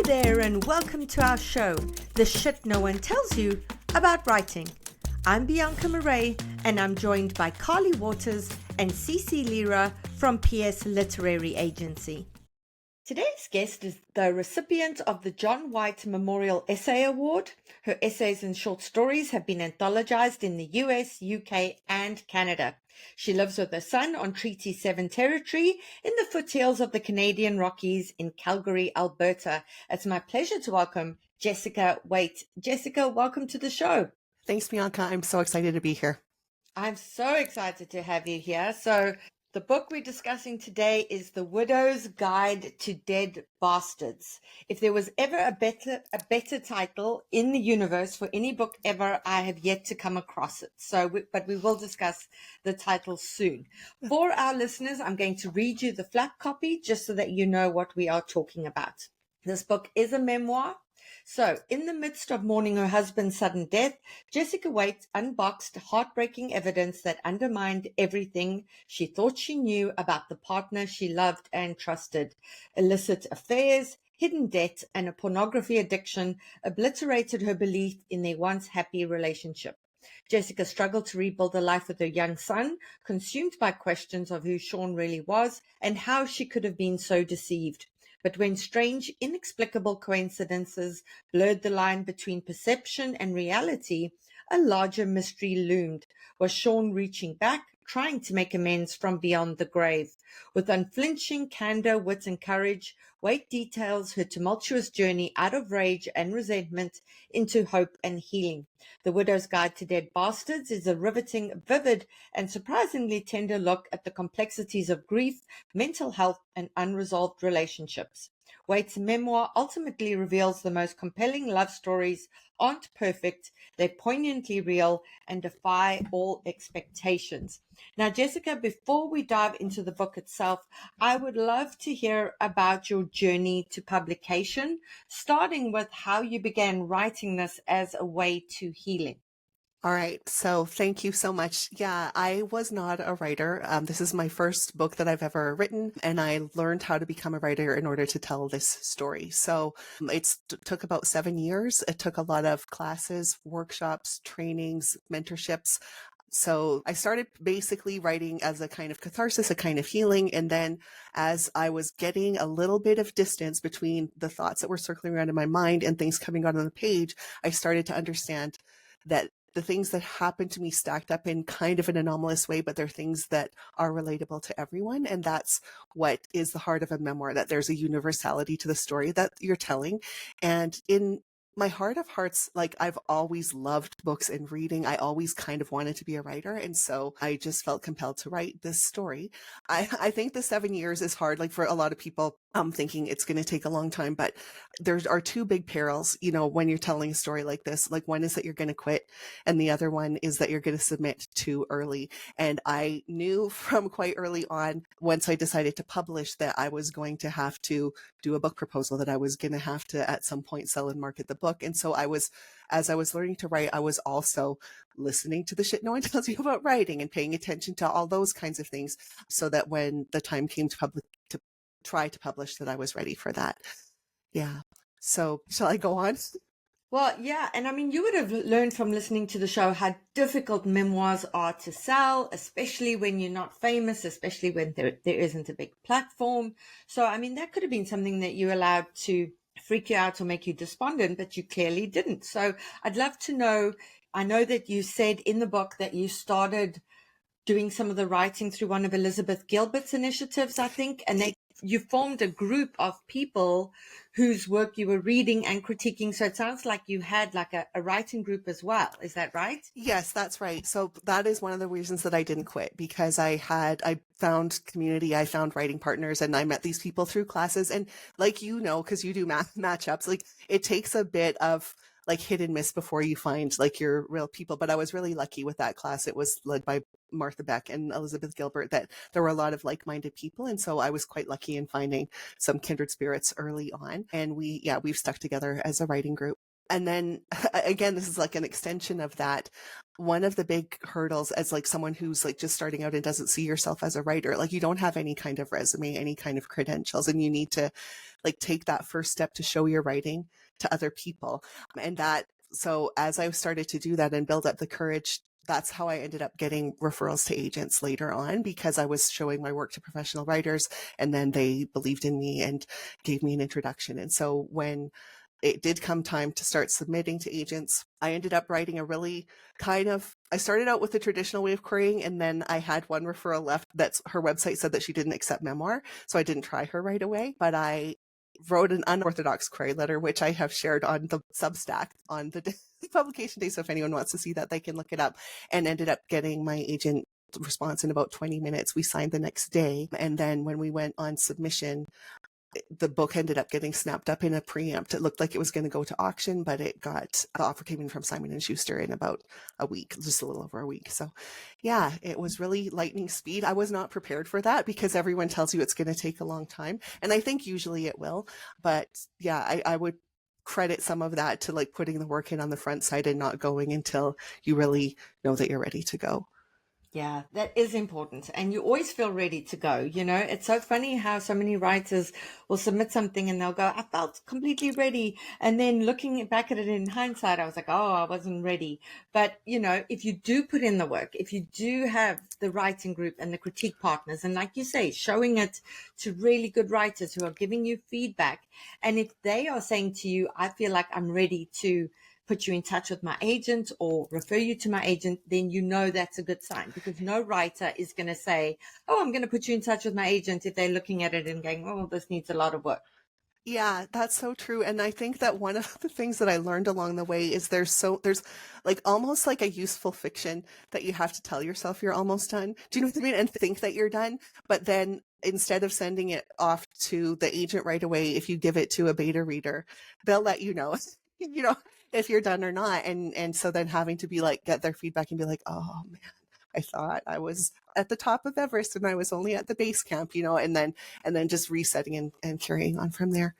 there, and welcome to our show, The Shit No One Tells You About Writing. I'm Bianca Murray, and I'm joined by Carly Waters and Cece Lira from PS Literary Agency. Today's guest is the recipient of the John White Memorial Essay Award. Her essays and short stories have been anthologized in the US, UK, and Canada. She lives with her son on Treaty 7 territory in the foothills of the Canadian Rockies in Calgary, Alberta. It's my pleasure to welcome Jessica Waite. Jessica, welcome to the show. Thanks, Bianca. I'm so excited to be here. I'm so excited to have you here. So the book we're discussing today is The Widow's Guide to Dead Bastards. If there was ever a better title in the universe for any book ever, I have yet to come across it. But we will discuss the title soon. For our listeners, I'm going to read you the flap copy just so that you know what we are talking about. This book is a memoir. So, in the midst of mourning her husband's sudden death, Jessica Waite unboxed heartbreaking evidence that undermined everything she thought she knew about the partner she loved and trusted. Illicit affairs, hidden debt, and a pornography addiction obliterated her belief in their once happy relationship. Jessica struggled to rebuild a life with her young son, consumed by questions of who Sean really was and how she could have been so deceived. But when strange, inexplicable coincidences blurred the line between perception and reality, a larger mystery loomed. Was Sean reaching back, trying to make amends from beyond the grave? With unflinching candor, wit, and courage, Waite details her tumultuous journey out of rage and resentment into hope and healing. The Widow's Guide to Dead Bastards is a riveting, vivid, and surprisingly tender look at the complexities of grief, mental health, and unresolved relationships. Waite's memoir ultimately reveals the most compelling love stories aren't perfect, they're poignantly real and defy all expectations. Now, Jessica, before we dive into the book itself, I would love to hear about your journey to publication, starting with how you began writing this as a way to healing. All right. So thank you so much. Yeah, I was not a writer. This is my first book that I've ever written, and I learned how to become a writer in order to tell this story. So it took about 7 years. It took a lot of classes, workshops, trainings, mentorships. So I started basically writing as a kind of catharsis, a kind of healing. And then as I was getting a little bit of distance between the thoughts that were circling around in my mind and things coming out on the page, I started to understand that the things that happened to me stacked up in kind of an anomalous way, but they're things that are relatable to everyone. And that's what is the heart of a memoir, that there's a universality to the story that you're telling. And in my heart of hearts, like I've always loved books and reading. I always kind of wanted to be a writer. And so I just felt compelled to write this story. I think the 7 years is hard, like for a lot of people. I'm thinking it's going to take a long time, but there are two big perils, when you're telling a story like this. Like one is that you're going to quit, and the other one is that you're going to submit too early. And I knew from quite early on, once I decided to publish, that I was going to have to do a book proposal, that I was going to have to at some point sell and market the book. And so as I was learning to write, I was also listening to the shit no one tells you about writing and paying attention to all those kinds of things, so that when the time came to try to publish, that I was ready for that. Yeah. So shall I go on? Well, yeah. And I mean, you would have learned from listening to the show how difficult memoirs are to sell, especially when you're not famous, especially when there isn't a big platform. So, I mean, that could have been something that you allowed to freak you out or make you despondent, but you clearly didn't. So I'd love to know, I know that you said in the book that you started doing some of the writing through one of Elizabeth Gilbert's initiatives, I think, and you formed a group of people whose work you were reading and critiquing. So it sounds like you had like a writing group as well. Is that right? Yes, that's right. So that is one of the reasons that I didn't quit, because I found community, I found writing partners, and I met these people through classes. And like, because you do matchups, like it takes a bit of like hit and miss before you find like your real people. But I was really lucky with that class. It was led by Martha Beck and Elizabeth Gilbert, that there were a lot of like-minded people. And so I was quite lucky in finding some kindred spirits early on. And we've stuck together as a writing group. And then again, this is like an extension of that. one of the big hurdles as like someone who's like just starting out and doesn't see yourself as a writer, like you don't have any kind of resume, any kind of credentials, and you need to like take that first step to show your writing to other people. And that, so as I started to do that and build up the courage, that's how I ended up getting referrals to agents later on, because I was showing my work to professional writers, and then they believed in me and gave me an introduction. And so when it did come time to start submitting to agents, I ended up writing a really I started out with the traditional way of querying, and then I had one referral left that's her website said that she didn't accept memoir. So I didn't try her right away, but I wrote an unorthodox query letter, which I have shared on the Substack on the publication day. So if anyone wants to see that, they can look it up, and ended up getting my agent response in about 20 minutes. We signed the next day. And then when we went on submission, the book ended up getting snapped up in a preempt. It looked like it was going to go to auction, but the offer came in from Simon and Schuster in about a week, just a little over a week. So yeah, it was really lightning speed. I was not prepared for that, because everyone tells you it's going to take a long time. And I think usually it will, but yeah, I would credit some of that to like putting the work in on the front side and not going until you really know that you're ready to go. Yeah, that is important. And you always feel ready to go. You know, it's so funny how so many writers will submit something and they'll go, I felt completely ready. And then looking back at it in hindsight, I was like, oh, I wasn't ready. But, you know, if you do put in the work, if you do have the writing group and the critique partners, and like you say, showing it to really good writers who are giving you feedback. And if they are saying to you, I feel like I'm ready to put you in touch with my agent or refer you to my agent, then you know that's a good sign, because no writer is going to say, oh, I'm going to put you in touch with my agent if they're looking at it and going, oh, this needs a lot of work. Yeah, that's so true. And I think that one of the things that I learned along the way is there's like almost like a useful fiction that you have to tell yourself you're almost done. Do you know what I mean? And think that you're done. But then instead of sending it off to the agent right away, if you give it to a beta reader, they'll let you know, you know, if you're done or not. And so then having to be like, get their feedback and be like, oh man, I thought I was at the top of Everest and I was only at the base camp, you know, and then just resetting and carrying on from there.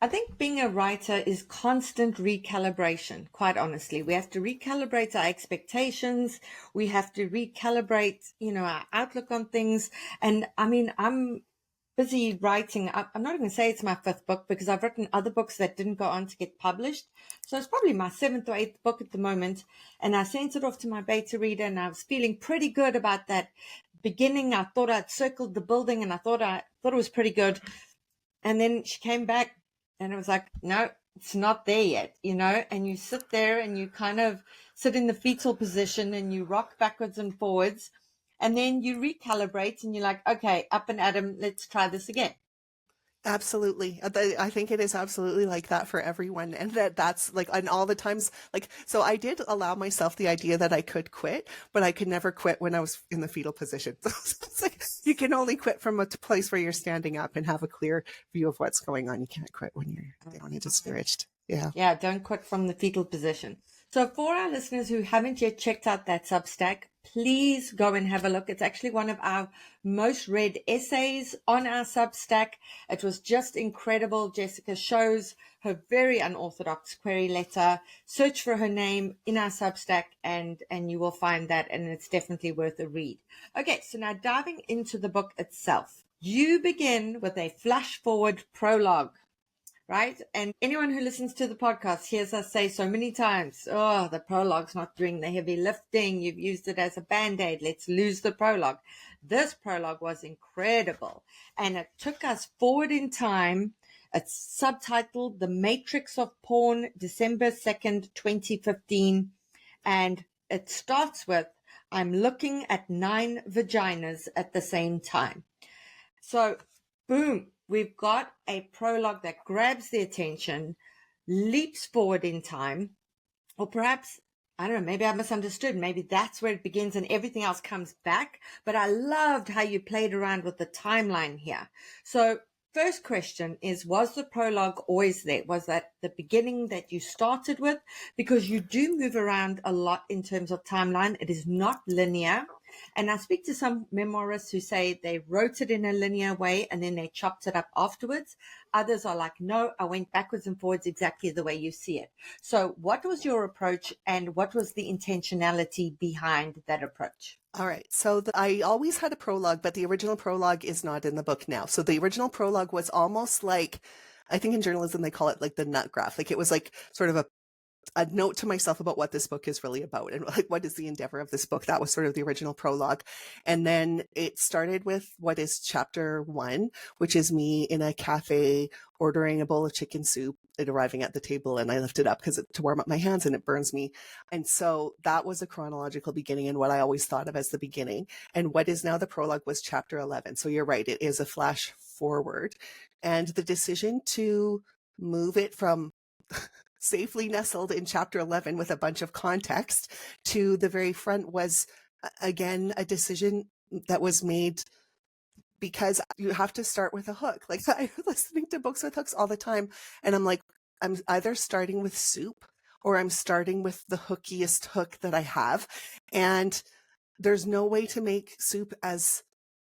I think being a writer is constant recalibration, quite honestly. We have to recalibrate our expectations. We have to recalibrate, you know, our outlook on things. And I mean, I'm busy writing. I'm not going to say it's my fifth book, because I've written other books that didn't go on to get published. So it's probably my seventh or eighth book at the moment. And I sent it off to my beta reader, and I was feeling pretty good about that beginning. I thought I'd circled the building, and I thought it was pretty good. And then she came back and it was like, no, it's not there yet, you know. And you sit there and you kind of sit in the fetal position and you rock backwards and forwards. And then you recalibrate and you're like, okay, up and at 'em, let's try this again. Absolutely. I think it is absolutely like that for everyone. And that's like, and all the times, like, so I did allow myself the idea that I could quit, but I could never quit when I was in the fetal position. So it's like, you can only quit from a place where you're standing up and have a clear view of what's going on. You can't quit when you're down and discouraged. Yeah. Yeah, don't quit from the fetal position. So for our listeners who haven't yet checked out that Substack, please go and have a look. It's actually one of our most read essays on our Substack. It was just incredible. Jessica shows her very unorthodox query letter. Search for her name in our Substack and you will find that, and it's definitely worth a read. Okay, so now diving into the book itself. You begin with a flash forward prologue. Right? And anyone who listens to the podcast hears us say so many times, oh, the prologue's not doing the heavy lifting. You've used it as a band-aid. Let's lose the prologue. This prologue was incredible. And it took us forward in time. It's subtitled The Matrix of Porn, December 2nd, 2015. And it starts with, I'm looking at 9 vaginas at the same time. So, boom, we've got a prologue that grabs the attention, leaps forward in time, or perhaps, I don't know, maybe I misunderstood. Maybe that's where it begins and everything else comes back. But I loved how you played around with the timeline here. So, first question is, was the prologue always there? Was that the beginning that you started with? Because you do move around a lot in terms of timeline. It is not linear. And I speak to some memoirists who say they wrote it in a linear way and then they chopped it up afterwards. Others are like, no, I went backwards and forwards exactly the way you see it. So what was your approach and what was the intentionality behind that approach? All right. So I always had a prologue, but the original prologue is not in the book now. So the original prologue was almost like, I think in journalism they call it like the nut graph. Like it was like sort of a note to myself about what this book is really about and like what is the endeavor of this book. That was sort of the original prologue. And then it started with what is chapter 1, which is me in a cafe ordering a bowl of chicken soup, it arriving at the table, and I lift it up because to warm up my hands and it burns me. And so that was a chronological beginning and what I always thought of as the beginning. And what is now the prologue was chapter 11. So you're right, it is a flash forward. And the decision to move it from safely nestled in chapter 11 with a bunch of context to the very front was, again, a decision that was made because you have to start with a hook. Like I'm listening to books with hooks all the time. And I'm like, I'm either starting with soup or I'm starting with the hookiest hook that I have. And there's no way to make soup as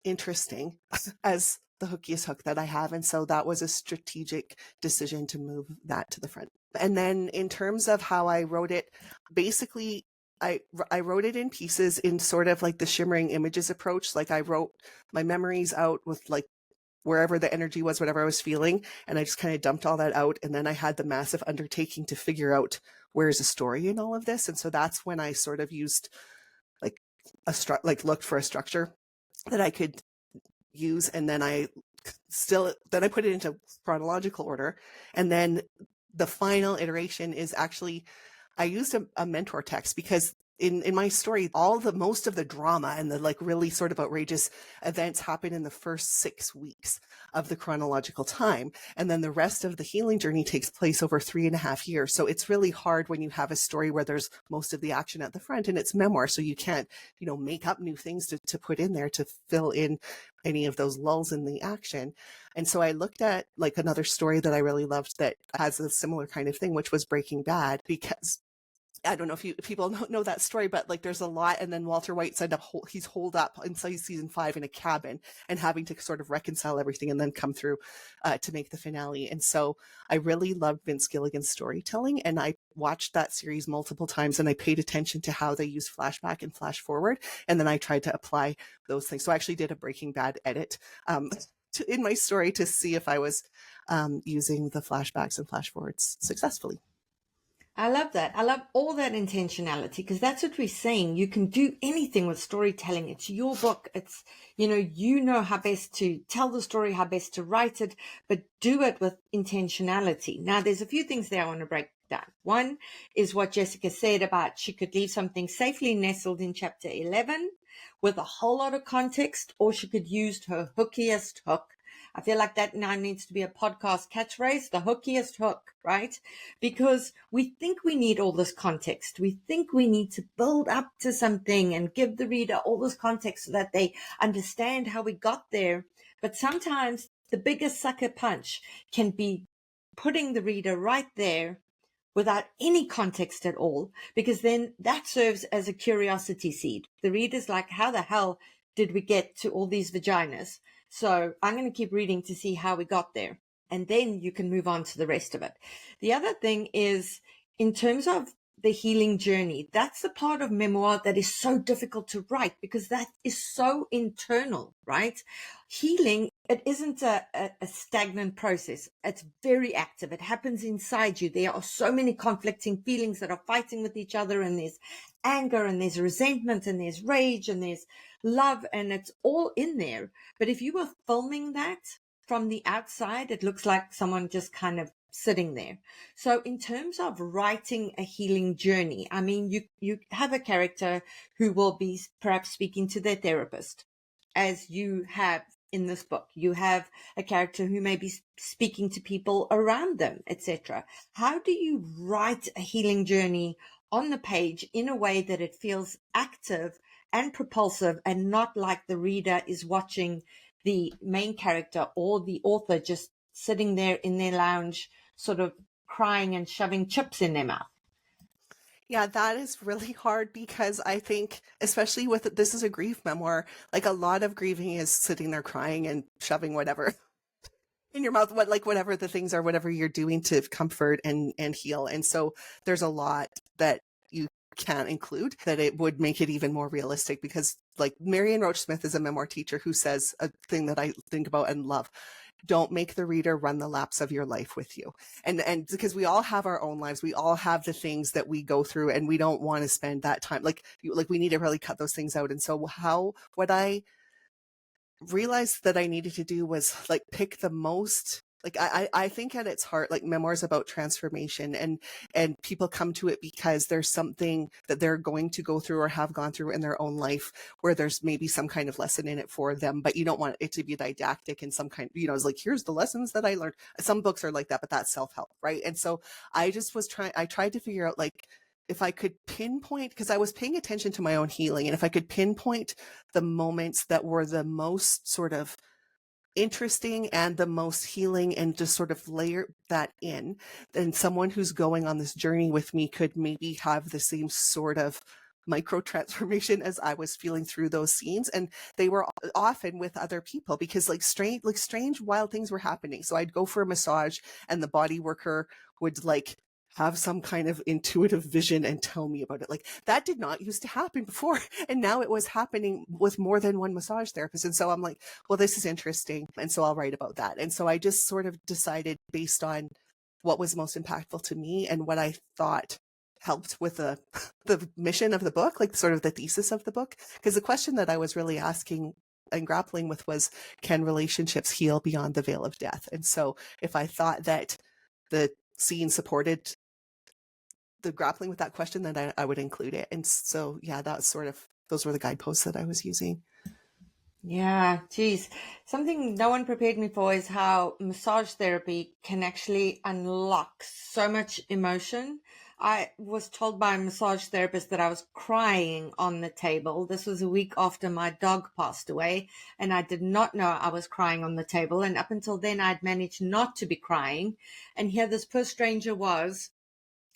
interesting as the hookiest hook that I have. And so that was a strategic decision to move that to the front. And then in terms of how I wrote it, basically, I wrote it in pieces in sort of like the shimmering images approach. Like I wrote my memories out with like wherever the energy was, whatever I was feeling. And I just kind of dumped all that out. And then I had the massive undertaking to figure out where's the story in all of this. And so that's when I sort of used like looked for a structure that I could use. And then I put it into chronological order. And then the final iteration is actually, I used a mentor text because in my story, most of the drama and the like really sort of outrageous events happen in the first 6 weeks of the chronological time. And then the rest of the healing journey takes place over 3.5 years. So it's really hard when you have a story where there's most of the action at the front and it's memoir. So you can't, make up new things to put in there to fill in any of those lulls in the action. And so I looked at like another story that I really loved that has a similar kind of thing, which was Breaking Bad, because I don't know if people know that story, but like there's a lot. And then Walter White's he's holed up inside season 5 in a cabin and having to sort of reconcile everything and then come through to make the finale. And so I really loved Vince Gilligan's storytelling. And I watched that series multiple times and I paid attention to how they use flashback and flash forward. And then I tried to apply those things. So I actually did a Breaking Bad edit in my story to see if I was using the flashbacks and flash forwards successfully. I love that. I love all that intentionality because that's what we're saying. You can do anything with storytelling. It's your book. It's, you know how best to tell the story, how best to write it, but do it with intentionality. Now, there's a few things there I want to break down. One is what Jessica said about she could leave something safely nestled in chapter 11 with a whole lot of context, or she could use her hookiest hook. I feel like that now needs to be a podcast catchphrase, the hookiest hook, right? Because we think we need all this context. We think we need to build up to something and give the reader all this context so that they understand how we got there. But sometimes the biggest sucker punch can be putting the reader right there without any context at all, because then that serves as a curiosity seed. The reader's like, how the hell did we get to all these vaginas? So I'm going to keep reading to see how we got there. And then you can move on to the rest of it. The other thing is, in terms of the healing journey, that's the part of memoir that is so difficult to write because that is so internal, right? Healing, it isn't a stagnant process. It's very active. It happens inside you. There are so many conflicting feelings that are fighting with each other, and there's anger and there's resentment and there's rage and there's love, and it's all in there. But if you were filming that from the outside, it looks like someone just kind of sitting there. So in terms of writing a healing journey, I mean, you have a character who will be perhaps speaking to their therapist, as you have in this book. You have a character who may be speaking to people around them, etc. How do you write a healing journey on the page in a way that it feels active and propulsive and not like the reader is watching the main character or the author just sitting there in their lounge, sort of crying and shoving chips in their mouth? Yeah, that is really hard because I think, especially with this is a grief memoir, like a lot of grieving is sitting there crying and shoving whatever in your mouth, what like whatever the things are, whatever you're doing to comfort and heal. And so there's a lot that you can't include that it would make it even more realistic because like Marion Roach Smith is a memoir teacher who says a thing that I think about and love. Don't make the reader run the laps of your life with you. And because we all have our own lives, we all have the things that we go through and we don't want to spend that time like we need to really cut those things out. And so what I realized that I needed to do was like pick the most like I think at its heart like memoirs about transformation and people come to it because there's something that they're going to go through or have gone through in their own life where there's maybe some kind of lesson in it for them, but you don't want it to be didactic and some kind, it's like here's the lessons that I learned. Some books are like that, but that's self-help, right? And so I tried to figure out like if I could pinpoint, because I was paying attention to my own healing, and if I could pinpoint the moments that were the most sort of interesting and the most healing and just sort of layer that in, then someone who's going on this journey with me could maybe have the same sort of micro transformation as I was feeling through those scenes. And they were often with other people because strange wild things were happening. So I'd go for a massage and the body worker would like have some kind of intuitive vision and tell me about it. Like that did not used to happen before. And now it was happening with more than one massage therapist. And so I'm like, well, this is interesting. And so I'll write about that. And so I just sort of decided based on what was most impactful to me and what I thought helped with the mission of the book, like sort of the thesis of the book. Because the question that I was really asking and grappling with was, can relationships heal beyond the veil of death? And so if I thought that the scene supported the grappling with that question, then I would include it. And so, yeah, that's sort of, those were the guideposts that I was using. Yeah, geez. Something no one prepared me for is how massage therapy can actually unlock so much emotion. I was told by a massage therapist that I was crying on the table. This was a week after my dog passed away, and I did not know I was crying on the table. And up until then, I'd managed not to be crying. And here this poor stranger was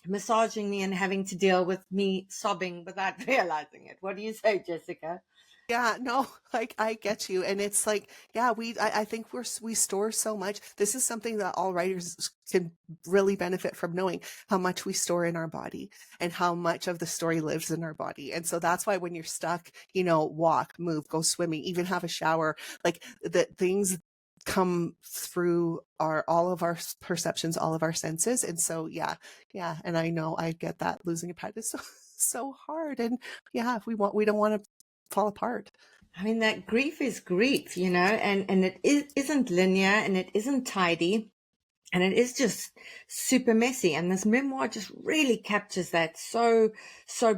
massaging me and having to deal with me sobbing without realizing it. What do you say, Jessica? Yeah, no, like I get you. And it's like, yeah, I think we store so much. This is something that all writers can really benefit from knowing how much we store in our body and how much of the story lives in our body. And so that's why when you're stuck, walk, move, go swimming, even have a shower, like that things come through all of our perceptions, all of our senses. And so, yeah. And I know I get that losing a pet is so hard. And yeah, we don't want to fall apart. I mean, that grief is grief, and isn't linear and it isn't tidy and it is just super messy. And this memoir just really captures that so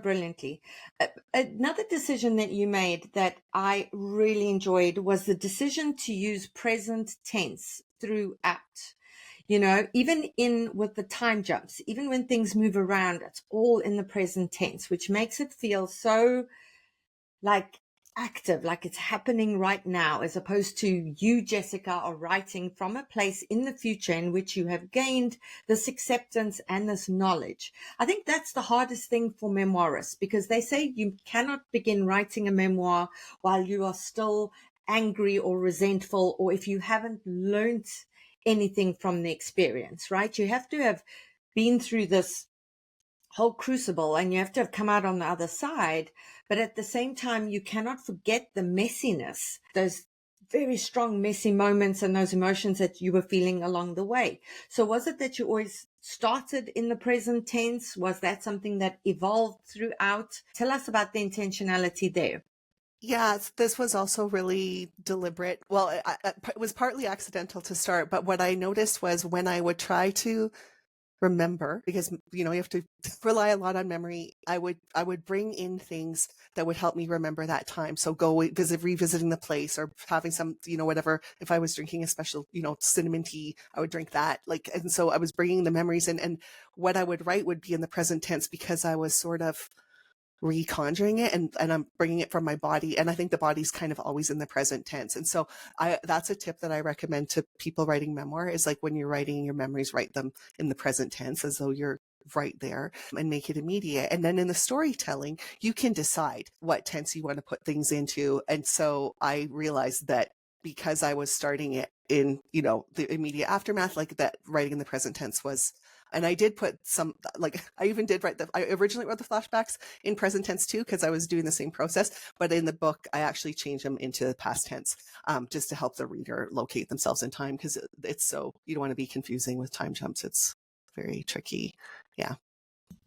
brilliantly. Another decision that you made that I really enjoyed was the decision to use present tense throughout. Even in with the time jumps, even when things move around, it's all in the present tense, which makes it feel so like active, like it's happening right now, as opposed to you, Jessica, are writing from a place in the future in which you have gained this acceptance and this knowledge. I think that's the hardest thing for memoirists, because they say you cannot begin writing a memoir while you are still angry or resentful, or if you haven't learned anything from the experience, right? You have to have been through this whole crucible and you have to have come out on the other side. But at the same time, you cannot forget the messiness, those very strong, messy moments and those emotions that you were feeling along the way. So was it that you always started in the present tense? Was that something that evolved throughout? Tell us about the intentionality there. Yeah, this was also really deliberate. Well, it was partly accidental to start, but what I noticed was when I would try to remember, because you have to rely a lot on memory, I would bring in things that would help me remember that time. So revisiting the place, or having some, whatever. If I was drinking a special, cinnamon tea, I would drink that. Like, and so I was bringing the memories in, and what I would write would be in the present tense because I was sort of reconjuring it, and I'm bringing it from my body. And I think the body's kind of always in the present tense. And so that's a tip that I recommend to people writing memoir, is like when you're writing your memories, write them in the present tense as though you're right there and make it immediate. And then in the storytelling, you can decide what tense you want to put things into. And so I realized that because I was starting it in, the immediate aftermath, like that writing in the present tense was, and I did put some, like I even did I originally wrote the flashbacks in present tense too, because I was doing the same process, but in the book, I actually changed them into past tense, just to help the reader locate themselves in time, because it's so, you don't want to be confusing with time jumps. It's very tricky. Yeah.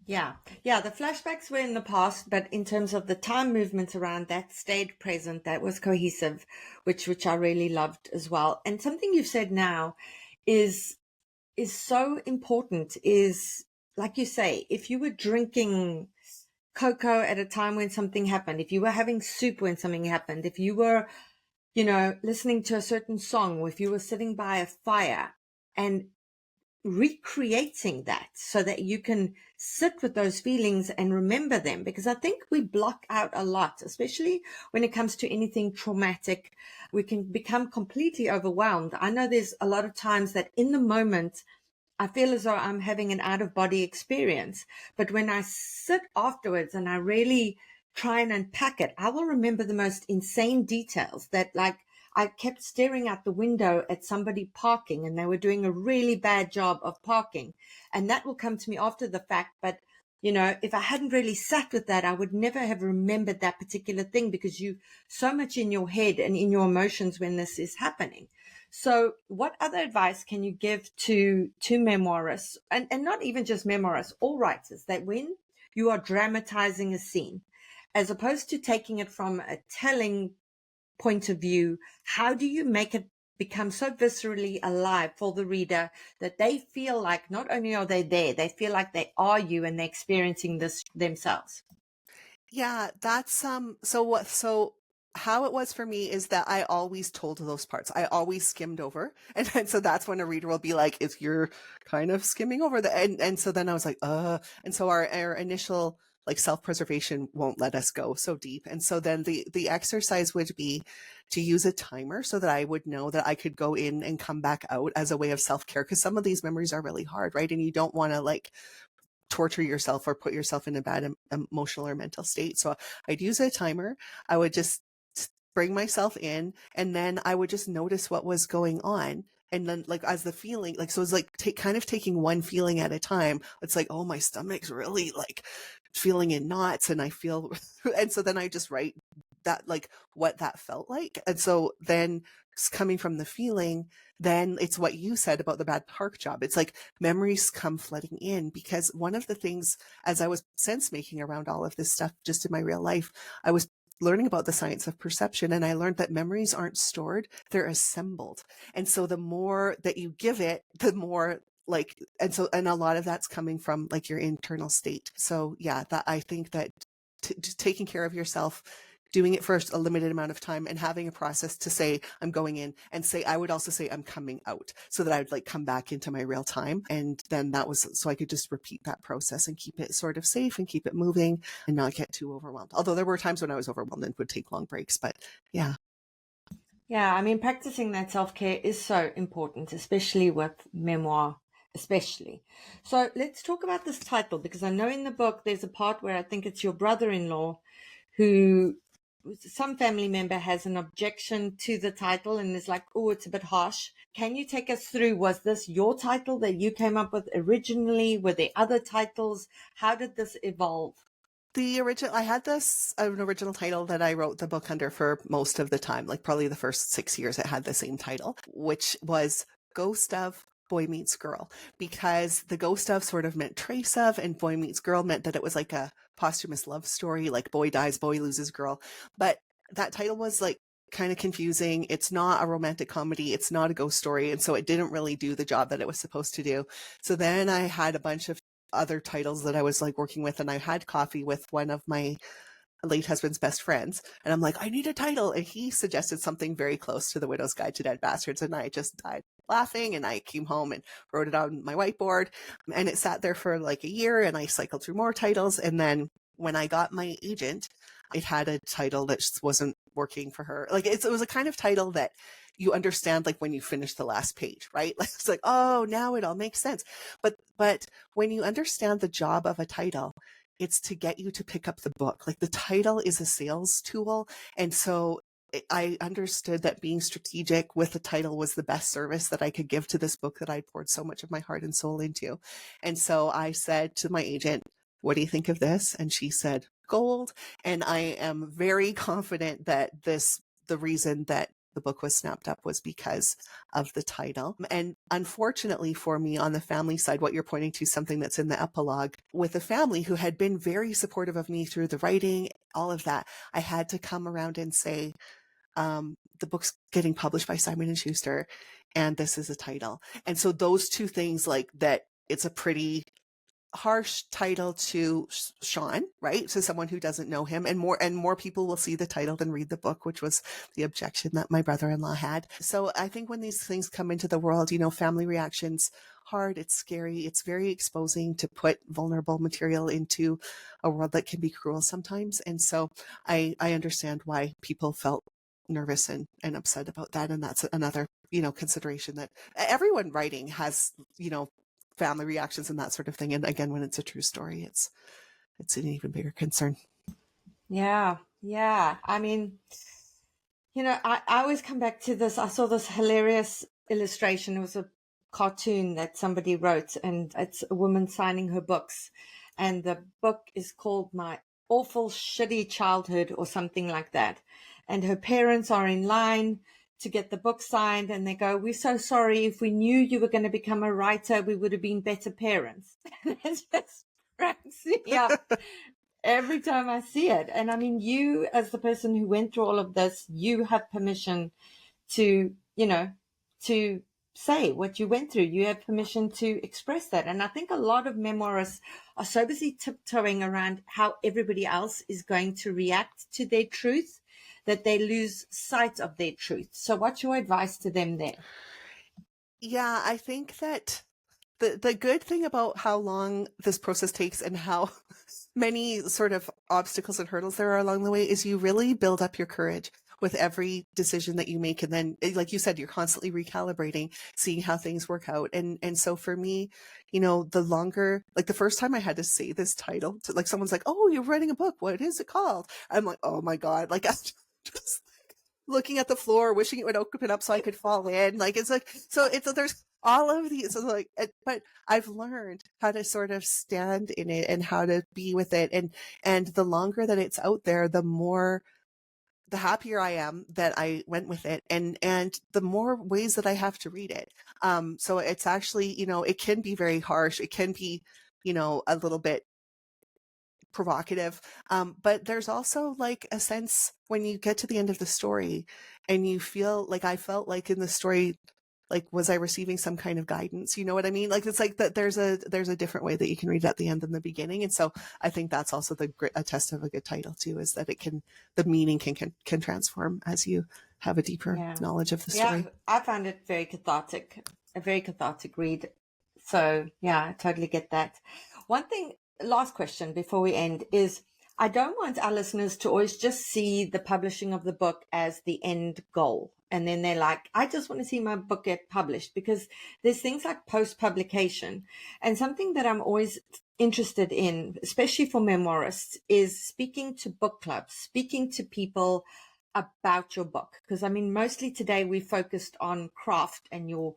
Yeah. Yeah. The flashbacks were in the past, but in terms of the time movement around that stayed present, that was cohesive, which I really loved as well. And something you've said now is so important is, like you say, if you were drinking cocoa at a time when something happened, if you were having soup when something happened, if you were, listening to a certain song, or if you were sitting by a fire, and recreating that so that you can sit with those feelings and remember them, because I think we block out a lot, especially when it comes to anything traumatic. We can become completely overwhelmed. I know there's a lot of times that in the moment I feel as though I'm having an out of body experience, but when I sit afterwards and I really try and unpack it, I will remember the most insane details, that like I kept staring out the window at somebody parking and they were doing a really bad job of parking. And that will come to me after the fact. But, if I hadn't really sat with that, I would never have remembered that particular thing, because you so much in your head and in your emotions when this is happening. So what other advice can you give to memoirists, and not even just memoirists, all writers, that when you are dramatizing a scene, as opposed to taking it from a telling point of view, how do you make it become so viscerally alive for the reader that they feel like not only are they there, they feel like they are you and they're experiencing this themselves? Yeah, that's so how it was for me is that I always told those parts. I always skimmed over. And then so that's when a reader will be like, if you're kind of skimming over the and so then I was like, and so our initial like self-preservation won't let us go so deep. And so then the exercise would be to use a timer so that I would know that I could go in and come back out as a way of self-care. Because some of these memories are really hard, right? And you don't want to like torture yourself or put yourself in a bad emotional or mental state. So I'd use a timer. I would just bring myself in, and then I would just notice what was going on. And then like as the feeling, like, so it's like kind of taking one feeling at a time. It's like, oh, my stomach's really like feeling in knots and I feel, and so then I just write that, like what that felt like. And so then coming from the feeling, then it's what you said about the bad park job. It's like memories come flooding in, because one of the things as I was sense making around all of this stuff just in my real life, I was learning about the science of perception, and I learned that memories aren't stored, they're assembled. And so the more that you give it, the more like, and a lot of that's coming from like your internal state. So yeah, that I think that taking care of yourself, doing it for a limited amount of time, and having a process to say I'm going in, and say I would also say I'm coming out, so that I would like come back into my real time. And then that was so I could just repeat that process and keep it sort of safe and keep it moving and not get too overwhelmed. Although there were times when I was overwhelmed and would take long breaks, but yeah. Yeah, I mean, practicing that self-care is so important, especially with memoir, especially. So let's talk about this title, because I know in the book there's a part where I think it's your brother-in-law who, some family member has an objection to the title and is like, oh, it's a bit harsh. Can you take us through, was this your title that you came up with originally? Were there other titles? How did this evolve? I had an original title that I wrote the book under for most of the time, like probably the first 6 years it had the same title, which was Ghost of Boy Meets Girl, because the ghost of sort of meant trace of, and boy meets girl meant that it was like a posthumous love story, like boy dies, boy loses girl. But that title was like kind of confusing. It's not a romantic comedy. It's not a ghost story. And so it didn't really do the job that it was supposed to do. So then I had a bunch of other titles that I was like working with, and I had coffee with one of my late husband's best friends, and I'm like, I need a title, and he suggested something very close to The Widow's Guide to Dead Bastards, and I just died laughing, and I came home and wrote it on my whiteboard, and it sat there for like a year, and I cycled through more titles. And then when I got my agent, it had a title that just wasn't working for her. Like it was a kind of title that you understand like when you finish the last page, right? Like it's like, oh, now it all makes sense. But when you understand the job of a title, it's to get you to pick up the book. Like the title is a sales tool. And so I understood that being strategic with the title was the best service that I could give to this book that I poured so much of my heart and soul into. And so I said to my agent, what do you think of this? And she said, gold. And I am very confident that the reason that the book was snapped up was because of the title. And unfortunately for me on the family side, what you're pointing to, something that's in the epilogue, with a family who had been very supportive of me through the writing, all of that, I had to come around and say, the book's getting published by Simon and Schuster, and this is a title. And so those two things, like that, it's a pretty harsh title to Sean, right? To someone who doesn't know him, and more people will see the title than read the book, which was the objection that my brother-in-law had. So I think when these things come into the world, family reactions, hard, it's scary, it's very exposing to put vulnerable material into a world that can be cruel sometimes. And so I understand why people felt nervous and upset about that. And that's another, consideration that everyone writing has, family reactions and that sort of thing. And again, when it's a true story, it's an even bigger concern. Yeah. I mean, I always come back to this. I saw this hilarious illustration. It was a cartoon that somebody wrote, and it's a woman signing her books. And the book is called My Awful Shitty Childhood or something like that. And her parents are in line to get the book signed, and they go, "We're so sorry. If we knew you were going to become a writer, we would have been better parents." It just cracks me up every time I see it. And I mean, you, as the person who went through all of this, you have permission to, to say what you went through. You have permission to express that. And I think a lot of memoirists are so busy tiptoeing around how everybody else is going to react to their truth that they lose sight of their truth. So what's your advice to them there? Yeah, I think that the good thing about how long this process takes and how many sort of obstacles and hurdles there are along the way is you really build up your courage with every decision that you make. And then, like you said, you're constantly recalibrating, seeing how things work out. And so for me, the longer, like the first time I had to say this title to, like, someone's like, "Oh, you're writing a book. What is it called?" I'm like, "Oh my God." Like, I'm just looking at the floor, wishing it would open up so I could fall in. Like, it's like, so there's all of these, so like, but I've learned how to sort of stand in it and how to be with it. And the longer that it's out there, the happier I am that I went with it, and the more ways that I have to read it. So it's actually, it can be very harsh. It can be, a little bit provocative. But there's also like a sense when you get to the end of the story and you feel like, I felt like in the story, like, was I receiving some kind of guidance? You know what I mean? Like, it's like that there's a different way that you can read it at the end than the beginning. And so I think that's also a test of a good title too, is that the meaning can transform as you have a deeper Yeah. knowledge of the Yeah, story. I found it very cathartic, a very cathartic read. So, yeah, I totally get that. One thing, last question before we end is, I don't want our listeners to always just see the publishing of the book as the end goal. And then they're like, "I just want to see my book get published," because there's things like post publication. And something that I'm always interested in, especially for memoirists, is speaking to book clubs, speaking to people about your book. Because I mean, mostly today we focused on craft and your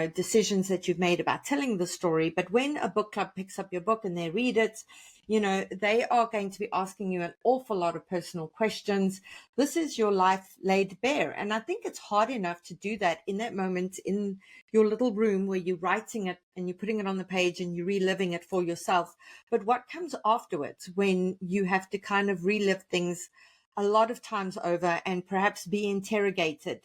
decisions that you've made about telling the story. But when a book club picks up your book and they read it, they are going to be asking you an awful lot of personal questions. This is your life laid bare. And I think it's hard enough to do that in that moment in your little room where you're writing it and you're putting it on the page and you're reliving it for yourself. But what comes afterwards when you have to kind of relive things a lot of times over and perhaps be interrogated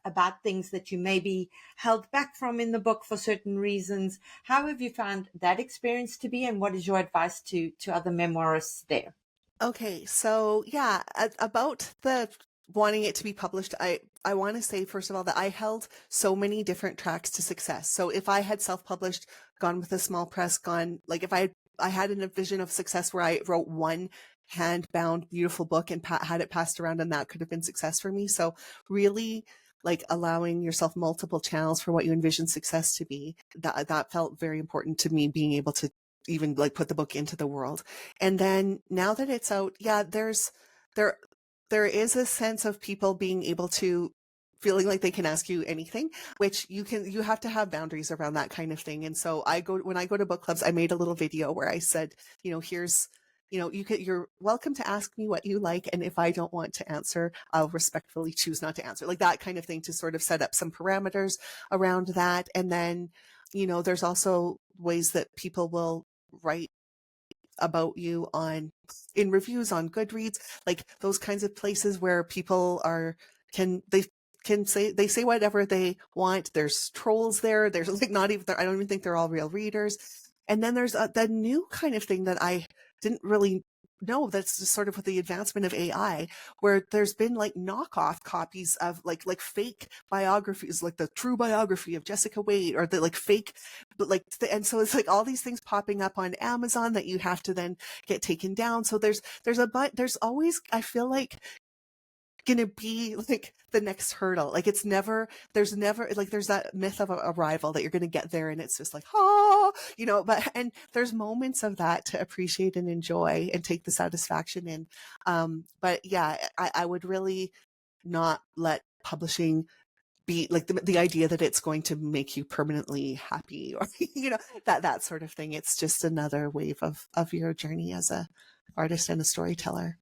about things that you maybe held back from in the book for certain reasons? How have you found that experience to be, and what is your advice to other memoirists there? Okay, so yeah, about the wanting it to be published, I want to say first of all that I held so many different tracks to success. So if I had self-published, gone with a small press, gone, like, if I had a vision of success where I wrote one hand-bound beautiful book and had it passed around, and that could have been success for me. So really, like, allowing yourself multiple channels for what you envision success to be, that felt very important to me, being able to even like put the book into the world. And then now that it's out, yeah, there is a sense of people being able to feeling like they can ask you anything, which you have to have boundaries around that kind of thing. And so when I go to book clubs, I made a little video where I said, here's, you're welcome to ask me what you like. And if I don't want to answer, I'll respectfully choose not to answer, like that kind of thing, to sort of set up some parameters around that. And then, there's also ways that people will write about you in reviews on Goodreads, like those kinds of places where people they say whatever they want. There's trolls there. There's like I don't even think they're all real readers. And then there's the new kind of thing that I didn't really know, that's just sort of with the advancement of AI, where there's been like knockoff copies of like fake biographies, like the true biography of Jessica Waite, or the like fake, but like, and so it's like all these things popping up on Amazon that you have to then get taken down. So there's always, I feel like, gonna be like the next hurdle. Like there's never like, there's that myth of a rival that you're gonna get there and it's just like, and there's moments of that to appreciate and enjoy and take the satisfaction in. But yeah, I would really not let publishing be like the idea that it's going to make you permanently happy, or that sort of thing. It's just another wave of your journey as a artist and a storyteller.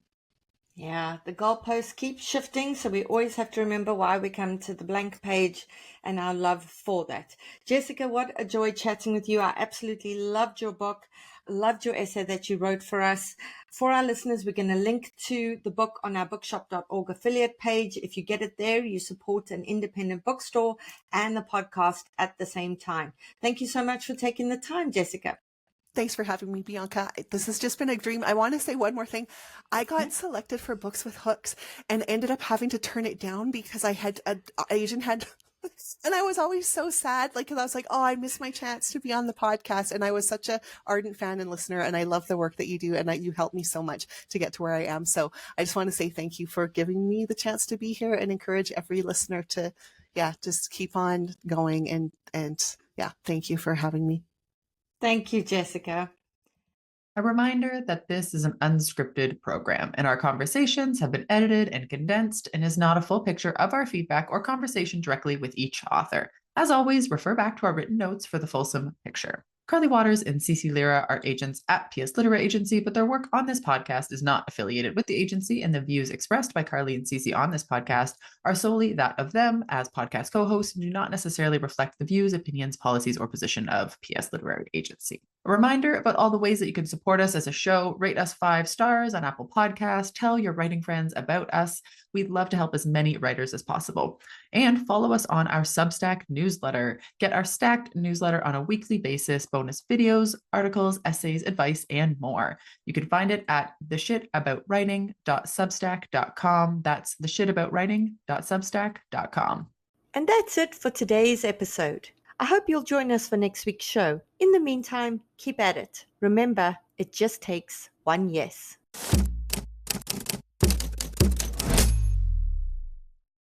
Yeah, the goalposts keep shifting, so we always have to remember why we come to the blank page and our love for that. Jessica, what a joy chatting with you. I absolutely loved your book, loved your essay that you wrote for us. For our listeners, we're going to link to the book on our bookshop.org affiliate page. If you get it there, you support an independent bookstore and the podcast at the same time. Thank you so much for taking the time, Jessica. Thanks for having me, Bianca. This has just been a dream. I want to say one more thing. I got selected for Books with Hooks and ended up having to turn it down because I had an Asian head. And I was always so sad, like, cause I was like, oh, I missed my chance to be on the podcast. And I was such a ardent fan and listener, and I love the work that you do. And you helped me so much to get to where I am. So I just want to say thank you for giving me the chance to be here, and encourage every listener to, just keep on going. And thank you for having me. Thank you, Jessica. A reminder that this is an unscripted program, and our conversations have been edited and condensed and is not a full picture of our feedback or conversation directly with each author. As always, refer back to our written notes for the fulsome picture. Carly Waters and Cece Lira are agents at PS Literary Agency, but their work on this podcast is not affiliated with the agency, and the views expressed by Carly and Cece on this podcast are solely that of them as podcast co-hosts and do not necessarily reflect the views, opinions, policies, or position of PS Literary Agency. A reminder about all the ways that you can support us as a show: rate us 5 stars on Apple Podcasts, tell your writing friends about us. We'd love to help as many writers as possible. And follow us on our Substack newsletter. Get our stacked newsletter on a weekly basis, bonus videos, articles, essays, advice, and more. You can find it at theshitaboutwriting.substack.com. That's theshitaboutwriting.substack.com. And that's it for today's episode. I hope you'll join us for next week's show. In the meantime, keep at it. Remember, it just takes one yes.